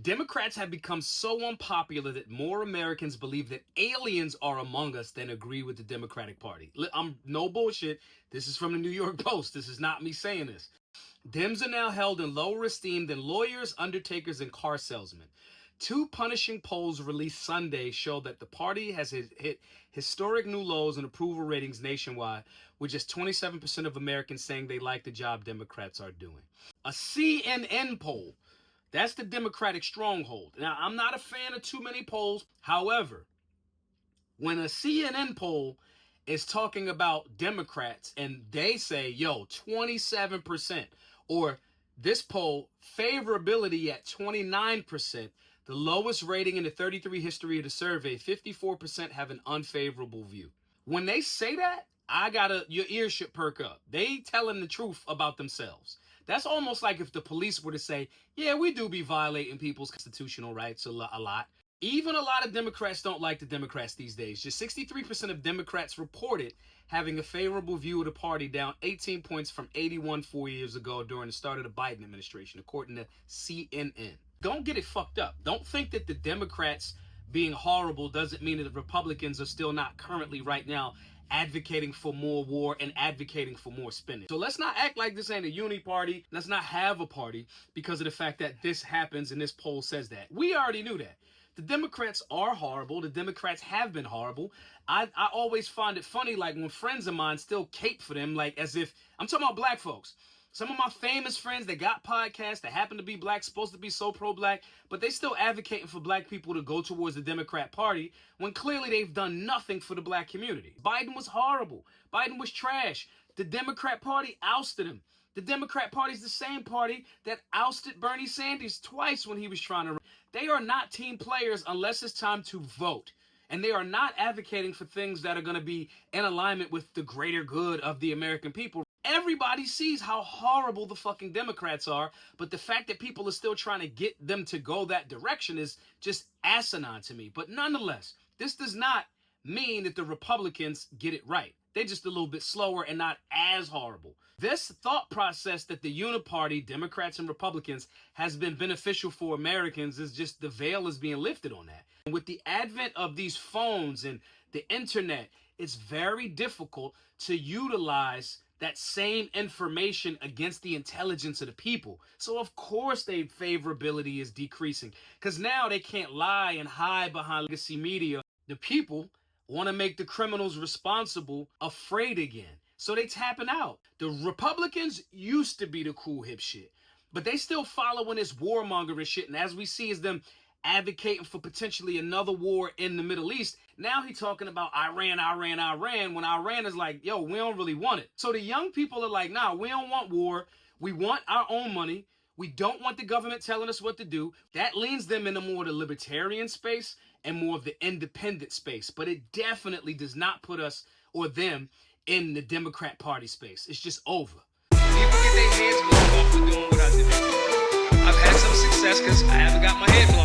Democrats have become so unpopular that more Americans believe that aliens are among us than agree with the Democratic Party. I'm no bullshit. This is from the New York Post. This is not me saying this. Dems are now held in lower esteem than lawyers, undertakers, and car salesmen. Two punishing polls released Sunday show that the party has hit historic new lows in approval ratings nationwide, with just 27% of Americans saying they like the job Democrats are doing. A CNN poll, that's the Democratic stronghold. Now, I'm not a fan of too many polls. However, when a CNN poll is talking about Democrats and they say, yo, 27%, or this poll, favorability at 29%, the lowest rating in the 33 history of the survey, 54% have an unfavorable view. When they say that, your ears should perk up. They telling the truth about themselves. That's almost like if the police were to say, yeah, we do be violating people's constitutional rights a lot. Even a lot of Democrats don't like the Democrats these days. Just 63% of Democrats reported having a favorable view of the party, down 18 points from 81 4 years ago during the start of the Biden administration, according to CNN. Don't get it fucked up. Don't think that the Democrats being horrible doesn't mean that the Republicans are still not currently right now advocating for more war and advocating for more spending. So let's not act like this ain't a uni party. Let's not have a party because of the fact that this happens and this poll says that. We already knew that. The Democrats are horrible. The Democrats have been horrible. I always find it funny, like when friends of mine still cape for them, like as if, I'm talking about black folks. Some of my famous friends that got podcasts that happen to be black, supposed to be so pro-black, but they still advocating for black people to go towards the Democrat Party when clearly they've done nothing for the black community. Biden was horrible. Biden was trash. The Democrat Party ousted him. The Democrat Party is the same party that ousted Bernie Sanders twice when he was trying to run. They are not team players unless it's time to vote. And they are not advocating for things that are going to be in alignment with the greater good of the American people. Everybody sees how horrible the fucking Democrats are, but the fact that people are still trying to get them to go that direction is just asinine to me. But nonetheless, this does not mean that the Republicans get it right. They're just a little bit slower and not as horrible. This thought process that the uniparty, Democrats and Republicans, has been beneficial for Americans is just the veil is being lifted on that. And with the advent of these phones and the internet, it's very difficult to utilize that same information against the intelligence of the people. So of course their favorability is decreasing because now they can't lie and hide behind legacy media. The people want to make the criminals responsible afraid again. So they tapping out. The Republicans used to be the cool hip shit, but they still following this warmongering shit. And as we see is them advocating for potentially another war in the Middle East. Now he's talking about Iran, when Iran is like, yo, we don't really want it. So the young people are like, nah, we don't want war. We want our own money. We don't want the government telling us what to do. That leans them into more the libertarian space and more of the independent space. But it definitely does not put us or them in the Democrat Party space. It's just over. People get their heads blown off for doing what I did. I've had some success because I haven't got my head blown